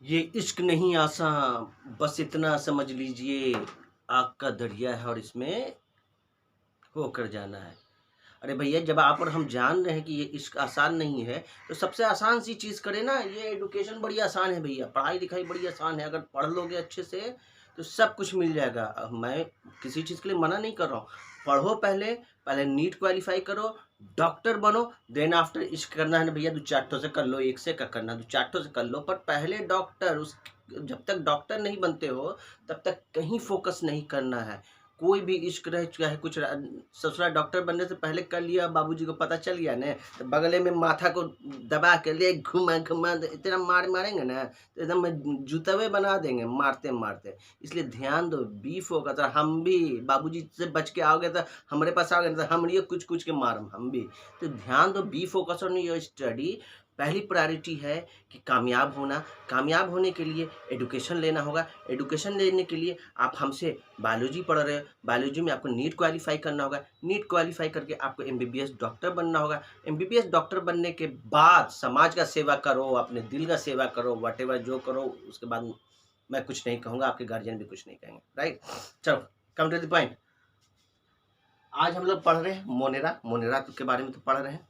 ये इश्क नहीं आसान, बस इतना समझ लीजिए, आग का दरिया है और इसमें होकर जाना है। अरे भैया, जब आप और हम जान रहे हैं कि ये इश्क आसान नहीं है, तो सबसे आसान सी चीज़ करें ना। ये एडुकेशन बड़ी आसान है भैया, पढ़ाई लिखाई बड़ी आसान है। अगर पढ़ लोगे अच्छे से तो सब कुछ मिल जाएगा। मैं किसी चीज़ के लिए मना नहीं कर रहा हूँ। पढ़ो, पहले पहले नीट क्वालिफाई करो, डॉक्टर बनो, देन आफ्टर इश्क करना है ना भैया, 2-4 से कर लो, एक से का करना, 2-4 से कर लो, पर पहले डॉक्टर। उस जब तक डॉक्टर नहीं बनते हो तब तक कहीं फोकस नहीं करना है। कोई भी इश्क रहे चाहे कुछ ससुरा, डॉक्टर बनने से पहले कर लिया, बाबूजी को पता चल गया ना, तो बगले में माथा को दबा के ले घुमा घुमा इतना मारेंगे ना, तो एकदम जूतवे बना देंगे मारते मारते। इसलिए ध्यान दो, बी फोकस। और हम भी बाबूजी से बच के आओगे तो हमारे पास आओगे तो हम ये कुछ कुछ के मारम हम भी। तो ध्यान दो, B focus on your study. पहली प्रायोरिटी है कि कामयाब होना। कामयाब होने के लिए एडुकेशन लेना होगा। एडुकेशन लेने के लिए आप हमसे बायोलॉजी पढ़ रहे हो, बायोलॉजी में आपको नीट क्वालिफाई करना होगा। नीट क्वालिफाई करके आपको एमबीबीएस डॉक्टर बनना होगा। एमबीबीएस डॉक्टर बनने के बाद समाज का सेवा करो, अपने दिल का सेवा करो, व्हाटएवर जो करो। उसके बाद मैं कुछ नहीं कहूँगा, आपके गार्जियन भी कुछ नहीं कहेंगे, राइट। चलो, कम टू द पॉइंट। आज हम लोग पढ़ रहे हैं मोनेरा। मोनेरा के बारे में तो पढ़ रहे हैं।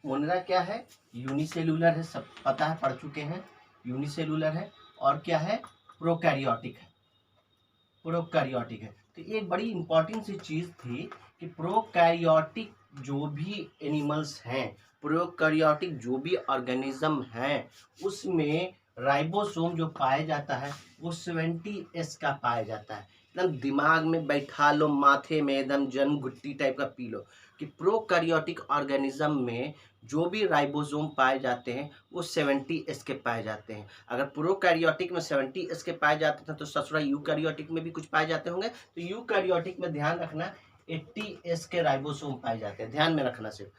मोनेरा क्या है? यूनिसेलुलर है, सब पता है, पढ़ चुके हैं। यूनिसेलुलर है और क्या है? प्रोकैरियोटिक है। प्रोकैरियोटिक है। तो एक बड़ी इंपॉर्टेंट सी चीज थी कि प्रोकैरियोटिक जो भी एनिमल्स हैं, प्रोकैरियोटिक जो भी ऑर्गेनिज्म हैं, उसमें राइबोसोम जो पाया जाता है वो 70S का पाया जाता है। एकदम दिमाग में बैठा लो, माथे में एकदम जन्म घुट्टी टाइप का पी लो कि प्रोकैरियोटिक ऑर्गेनिज्म में जो भी राइबोसोम पाए जाते हैं वो 70S के पाए जाते हैं। अगर प्रोकैरियोटिक में 70S के पाए जाते थे तो ससुरा यूकैरियोटिक में भी कुछ पाए जाते होंगे। तो यूकैरियोटिक में ध्यान रखना 80S के राइबोसोम पाए जाते हैं, ध्यान में रखना। सिर्फ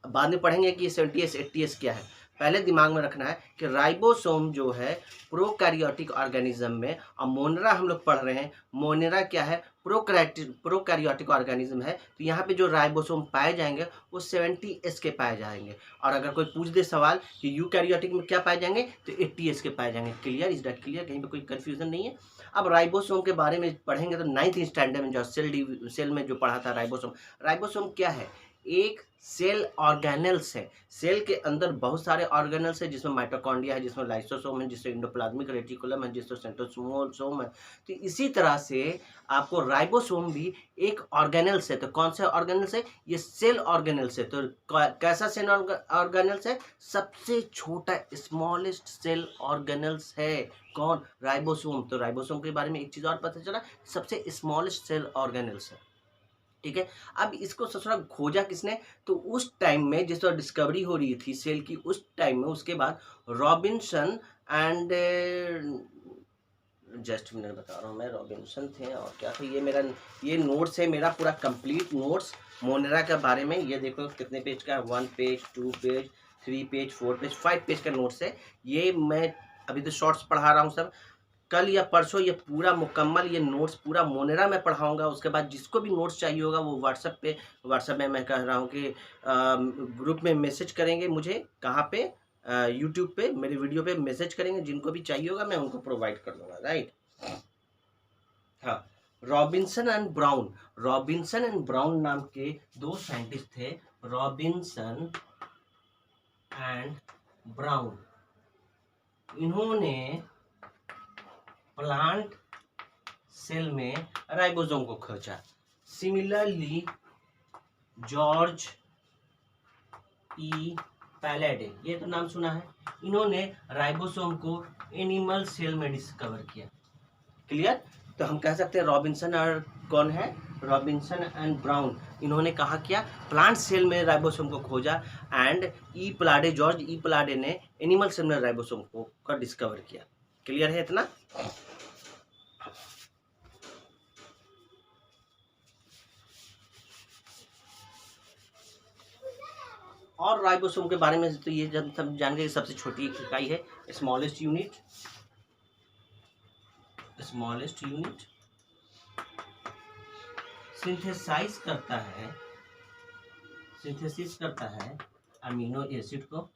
बाद में पढ़ेंगे कि 70S 80S क्या है। पहले दिमाग में रखना है कि राइबोसोम जो है प्रोकैरियोटिक ऑर्गेनिज्म में, और मोनेरा हम लोग पढ़ रहे हैं। मोनेरा क्या है? प्रोकैरियोटिक ऑर्गेनिज्म है। तो यहाँ पे जो राइबोसोम पाए जाएंगे वो 70S के पाए जाएंगे। और अगर कोई पूछ दे सवाल कि यूकैरियोटिक में क्या पाए जाएंगे, तो 80S के पाए जाएंगे। क्लियर? Is that clear? कहीं पे कोई कंफ्यूजन नहीं है? अब राइबोसोम के बारे में पढ़ेंगे तो 9th स्टैंडर्ड में जो सेल में जो पढ़ा था राइबोसोम। राइबोसोम क्या है? एक सेल ऑर्गेनल्स है। सेल के अंदर बहुत सारे ऑर्गेनल्स है, जिसमें माइटोकॉन्ड्रिया है, जिसमें लाइसोसोम है, जिसमें एंडोप्लाज्मिक रेटिकुलम है, जिसमें सेंट्रोसोम है। तो इसी तरह से आपको राइबोसोम भी एक ऑर्गेनल्स है। तो कौन सा ऑर्गेनल्स है? ये सेल ऑर्गेनल्स है। तो कैसा सेल ऑर्गेनल्स है? सबसे छोटा स्मॉलेस्ट सेल ऑर्गेनल्स है। कौन? राइबोसोम। तो राइबोसोम के बारे में एक चीज और पता चला, सबसे स्मॉलेस्ट सेल ऑर्गेनल्स है। ठीक है। अब इसको ससुरा खोजा किसने? तो उस टाइम में जिस वक्त डिस्कवरी हो रही थी सेल की, उस टाइम में, उसके बाद रॉबिन्सन एंड, जस्ट मिनट बता रहा हूँ मैं, रॉबिन्सन थे और क्या था, ये नोट्स है मेरा, पूरा कंप्लीट नोट्स मोनेरा के बारे में। ये देखो कितने पेज का है, 1 page, 2 page, 3 page, 4 page, 5 page का नोट्स है। ये मैं अभी तो शॉर्ट्स पढ़ा रहा हूँ सब। कल या परसों ये पूरा मुकम्मल ये नोट्स पूरा मोनेरा में पढ़ाऊंगा। उसके बाद जिसको भी नोट्स चाहिए होगा वो व्हाट्सएप में मैं कह रहा हूँ कि ग्रुप में मैसेज करेंगे मुझे। कहाँ पे? यूट्यूब पे मेरे वीडियो पे मैसेज करेंगे। जिनको भी चाहिए होगा मैं उनको प्रोवाइड कर दूंगा, राइट। हाँ। Robinson and brown. Robinson and brown नाम के दो साइंटिस्ट थे। Robinson and brown. इन्होंने प्लांट सेल में राइबोसोम को खोजा। सिमिलरली जॉर्ज ई पैलेडे, ये तो नाम सुना है, इन्होंने राइबोसोम को एनिमल सेल में डिस्कवर किया। क्लियर? तो हम कह सकते हैं रॉबिन्सन और कौन है? Robinson and brown. इन्होंने कहा किया? प्लांट सेल में राइबोसोम को खोजा। एंड जॉर्ज ई प्लाडे ने एनिमल सेल में राइबोसोम को डिस्कवर किया। क्लियर है इतना? और राइबोसोम के बारे में तो ये जब सब जान गए, सबसे छोटी इकाई है, स्मॉलेस्ट यूनिट। सिंथेसिस करता है अमीनो एसिड को।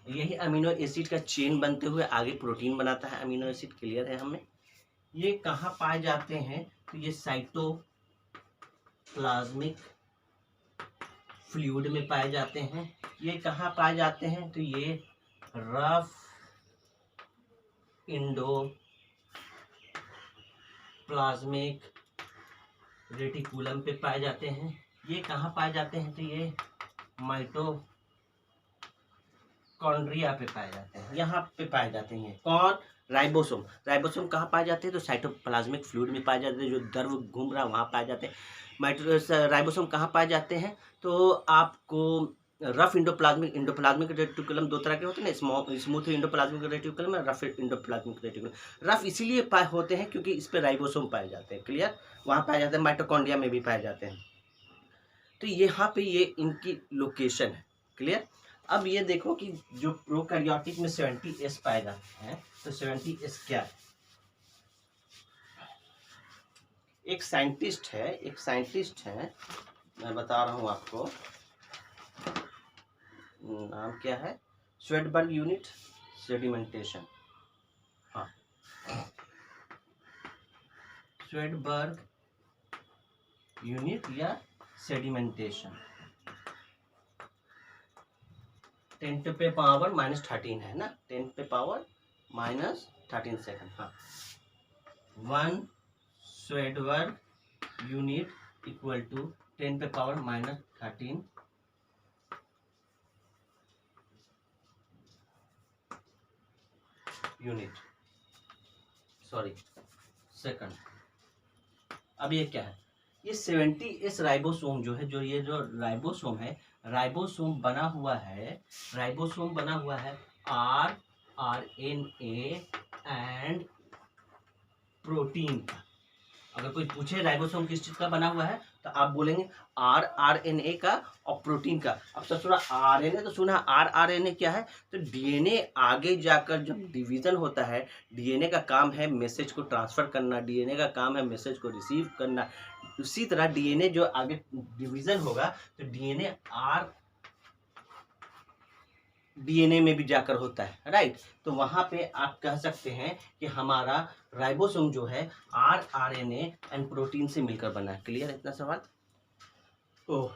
यही अमीनो एसिड का चेन बनते हुए आगे प्रोटीन बनाता है अमीनो एसिड। क्लियर है हमें? ये कहाँ पाए जाते हैं? तो ये साइटोप्लाज्मिक फ्लूइड में पाए जाते हैं। ये कहाँ पाए जाते हैं? तो ये रफ इंडोप्लाज्मिक रेटिकुलम पे पाए जाते हैं। ये कहाँ पाए जाते हैं? तो ये माइटोकॉन्ड्रिया पे पाए जाते हैं, यहाँ पे पाए जाते हैं। कौन? राइबोसोम। राइबोसोम कहाँ पाए जाते हैं? तो साइटोप्लाज्मिक फ्लूइड में पाए जाते हैं, जो द्रव घूम रहा है वहाँ पाए जाते हैं। राइबोसोम कहाँ पाए जाते हैं? तो आपको रफ इंडोप्लाज्मिक रेटिकुलम दो तरह के होते हैं ना, स्मूथ इंडोप्लाज्मिक रेटिकुलम और रफ इंडोप्लाज्मिक रेटिकुलम। रफ इसीलिए पाए होते हैं क्योंकि इस पे राइबोसोम पाए जाते हैं। क्लियर? वहाँ पाए जाते हैं, माइटोकॉन्ड्रिया में भी पाए जाते हैं। तो यहाँ पे ये इनकी लोकेशन है। क्लियर? अब ये देखो कि जो प्रोकैरियोटिक में 70S पाए जाते हैं, तो 70S क्या है? एक साइंटिस्ट है, मैं बता रहा हूँ आपको, नाम क्या है? Svedberg unit sedimentation. हाँ, स्वेडबर्ग यूनिट या सेडिमेंटेशन। 10⁻⁻13 है ना, 10⁻⁻13 सेकंड। हाँ, 1 Svedberg unit equal to 10⁻⁻13 unit, sorry second. अब ये क्या है? ये 70S राइबोसोम जो है, जो राइबोसोम है, राइबोसोम बना हुआ है RNA एंड प्रोटीन का। अगर कोई पूछे राइबोसोम किस चीज का बना हुआ है, तो आप बोलेंगे RNA का और प्रोटीन का। अब सब सुना RNA, तो सुना RNA क्या है? तो DNA आगे जाकर जब डिवीजन होता है, DNA का काम है मैसेज को ट्रांसफर करना, DNA का काम है मैसेज को रिसीव करना। उसी तरह DNA जो आगे डिवीजन होगा, तो DNA में भी जाकर होता है, राइट? तो वहां पे आप कह सकते हैं कि हमारा राइबोसोम जो है RNA एंड प्रोटीन से मिलकर बना है। क्लियर है इतना सवाल? ओह,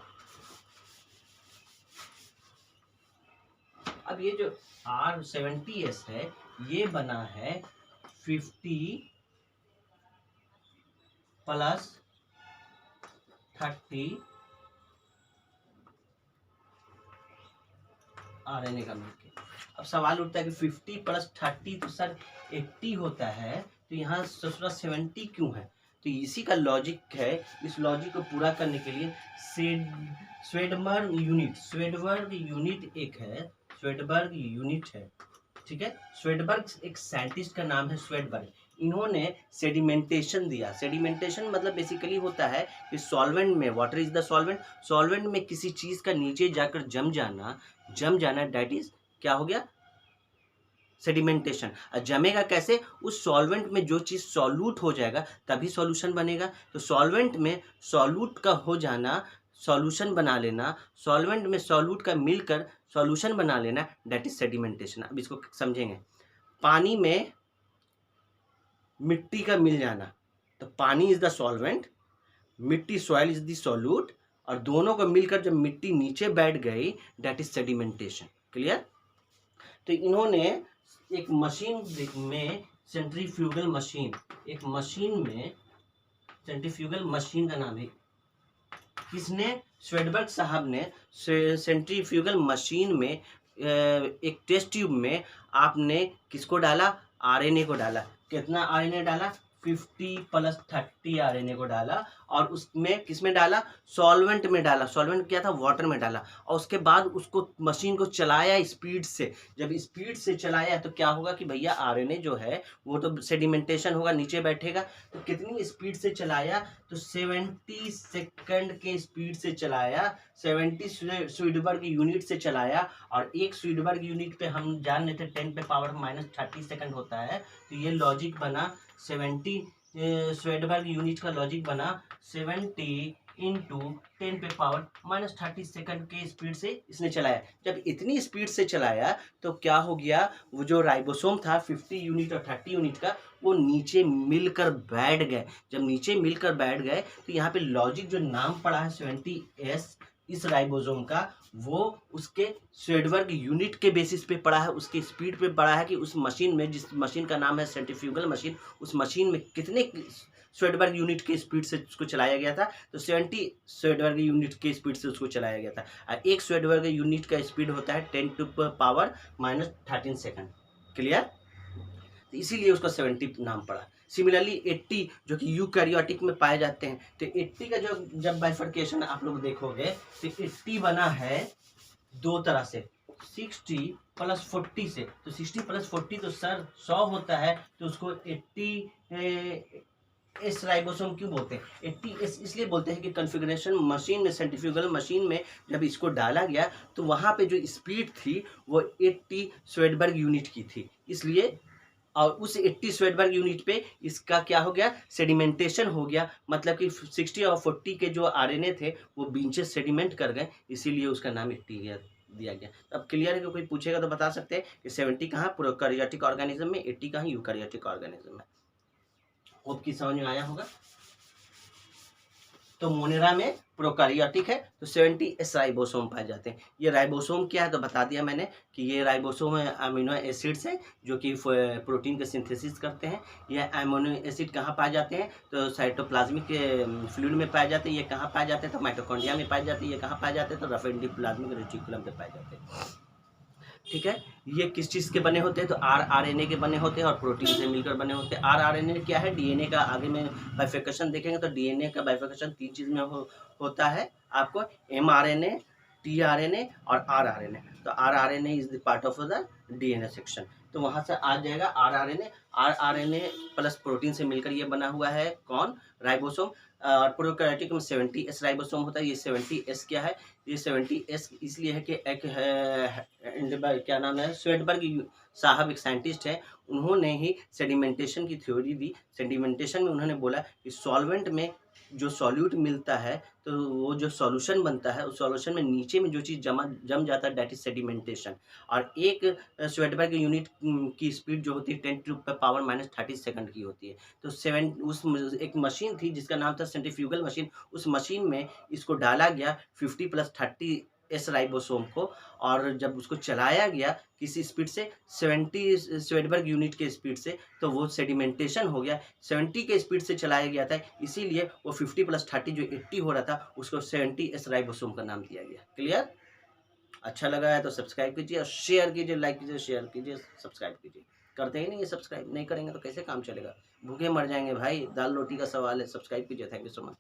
अब ये जो R70S है, ये बना है 50 + 30 RNA का मिलके। अब सवाल उठता है कि 50 + 30 तो सर 80 होता है, तो यहाँ 70 क्यों है? तो इसी का लॉजिक है। इस लॉजिक को पूरा करने के लिए स्वेडबर्ग यूनिट है, ठीक है? स्वेडबर्ग एक साइंटिस्ट का नाम है स्वेडबर्ग। इन्होंने सेडिमेंटेशन दिया। सेडिमेंटेशन मतलब बेसिकली होता है कि सॉल्वेंट में, water is the solvent, solvent में किसी चीज का नीचे जाकर जम जाना दैट इज क्या हो गया? सेडिमेंटेशन। जमेगा कैसे? उस सॉल्वेंट में जो चीज सॉल्यूट हो जाएगा तभी सॉल्यूशन बनेगा। तो सॉल्वेंट में सॉल्यूट का हो जाना, सॉल्यूशन बना लेना, सॉल्वेंट में सॉल्यूट का मिलकर सॉल्यूशन बना लेना, दैट इज सेडिमेंटेशन। अब इसको समझेंगे। पानी में मिट्टी का मिल जाना, तो पानी इज द सॉल्वेंट, मिट्टी सॉइल इज द सॉल्यूट, और दोनों को मिलकर जब मिट्टी नीचे बैठ गई, दैट इज सेडिमेंटेशन। क्लियर? तो इन्होंने एक मशीन में सेंट्रीफ्यूगल मशीन का नाम है, किसने? स्वेडबर्ग साहब ने सेंट्रीफ्यूगल मशीन में एक टेस्ट ट्यूब में आपने किसको डाला? RNA को डाला। कितना RNA डाला? 50 + 30 RNA को डाला, और उसमें किसमें डाला? सॉल्वेंट में डाला। सॉल्वेंट क्या था? वाटर में डाला। और उसके बाद उसको मशीन को चलाया स्पीड से। जब स्पीड से चलाया तो क्या होगा कि भैया RNA जो है वो तो सेडिमेंटेशन होगा, नीचे बैठेगा। तो कितनी स्पीड से चलाया? तो 70 सेकंड के स्पीड से चलाया, 70 स्वीडबर्ग यूनिट से चलाया। और एक स्वीडबर्ग यूनिट पे हम जान लेते 10⁻⁻30 सेकंड होता है। तो ये लॉजिक बना 70 स्वेडबर्ग यूनिट का लॉजिक बना 70 इंटू 10 पे पावर माइनस 30 सेकंड के स्पीड से इसने चलाया। जब इतनी स्पीड से चलाया तो क्या हो गया, वो जो राइबोसोम था 50 यूनिट और 30 यूनिट का, वो नीचे मिलकर बैठ गए। जब नीचे मिलकर बैठ गए तो यहाँ पे लॉजिक जो नाम पड़ा है 70S इस राइबोसोम का, वो उसके स्वेडबर्ग यूनिट के बेसिस पे पड़ा है, उसके स्पीड पे पड़ा है कि उस मशीन में, जिस मशीन का नाम है सेंट्रीफ्यूगल मशीन, उस मशीन में कितने स्वेडबर्ग यूनिट के स्पीड से उसको चलाया गया था। तो 70 स्वेडबर्ग यूनिट के स्पीड से उसको चलाया गया था। और एक स्वेडबर्ग यूनिट का स्पीड होता है 10 to power minus 13 second. Clear? तो इसीलिए उसका 70 नाम पड़ा। सिमिलरली 80 जो कि यूकैरियोटिक में पाए जाते हैं, तो 80 का जो जब बाइफर्केशन आप लोग देखोगे तो 80 बना है दो तरह से, 60 प्लस 40 से। तो 60 प्लस 40 तो सर 100 होता है, तो उसको 80 एस राइबोसोम क्यों बोलते हैं? 80S इसलिए बोलते हैं कि कॉन्फ़िगरेशन मशीन में, सेंट्रीफ्यूगल मशीन में जब इसको डाला गया तो वहाँ पे जो स्पीड थी वो 80 स्वेडबर्ग यूनिट की थी, इसलिए। और उस 80 स्वेडबर्ग यूनिट पे इसका क्या हो गया, सेडिमेंटेशन हो गया। मतलब कि 60 और 40 के जो आरएनए थे वो बीच सेडिमेंट कर गए, इसीलिए उसका नाम 80 दिया गया। अब क्लियर है कि कोई पूछेगा तो बता सकते हैं कि 70 कहाँ प्रोकैरियोटिक ऑर्गेनिज्म में, 80 कहाँ यूकैरियोटिक ऑर्गेनिज्म में। होप की समझ में आया होगा। तो मोनेरा में प्रोकैरियोटिक है तो 70S राइबोसोम पाए जाते हैं। ये राइबोसोम क्या है तो बता दिया मैंने कि ये राइबोसोम अमीनो एसिड्स हैं जो कि प्रोटीन का सिंथेसिस करते हैं। ये अमीनो एसिड कहाँ पाए जाते हैं तो साइटोप्लाज्मिक फ्लूइड में पाए जाते हैं। ये कहाँ पाए जाते हैं तो माइटोकॉन्ड्रिया में पाए जाते हैं। ये कहाँ पाए जाते हैं तो रफ एंडोप्लाज्मिक रेटिकुलम में पाए जाते हैं। ठीक है, ये किस चीज़ के बने होते हैं तो आरएनए के बने होते हैं और प्रोटीन से मिलकर बने होते हैं। आरएनए क्या है, डीएनए का, आगे में बाइफिकेशन देखेंगे तो डीएनए का बाइफिकेशन 3 चीज़ में होता है आपको, mRNA, tRNA और rRNA। तो rRNA is the part of the DNA section, तो वहाँ से आ जाएगा rRNA प्लस प्रोटीन से मिलकर ये बना हुआ है कौन, राइबोसोम। और प्रोकैरियोटिक में 70S राइबोसोम होता है। ये 70S क्या है, ये 70S इसलिए है कि एक है क्या नाम है, स्वेडबर्ग साहब एक साइंटिस्ट है, उन्होंने ही सेडिमेंटेशन की थ्योरी दी। सेडिमेंटेशन में उन्होंने बोला कि सॉल्वेंट में जो सॉल्यूट मिलता है तो वो जो सॉल्यूशन बनता है उस सॉल्यूशन में नीचे में जो चीज़ जम जाता है दैट इज सेडिमेंटेशन। और एक स्वेडबर्ग यूनिट की स्पीड जो होती है 10 टू पावर माइनस 30 सेकंड की होती है। तो एक मशीन थी जिसका नाम था सेंट्रीफ्यूगल मशीन, उस मशीन में इसको डाला गया 50 प्लस 30S राइबोसोम को, और जब उसको चलाया गया किसी स्पीड से 70 स्वेडबर्ग यूनिट के स्पीड से, तो वो सेडिमेंटेशन हो गया। 70 के स्पीड से चलाया गया था, इसीलिए वो 50 प्लस 30 जो 80 हो रहा था उसको 70S राइबोसोम का नाम दिया गया। क्लियर? अच्छा लगा है तो सब्सक्राइब कीजिए और शेयर कीजिए, लाइक कीजिए, शेयर कीजिए, सब्सक्राइब कीजिए। करते ही नहीं ये, सब्सक्राइब नहीं करेंगे तो कैसे काम चलेगा, भूखे मर जाएंगे भाई, दाल रोटी का सवाल है। सब्सक्राइब कीजिए। Thank you so much.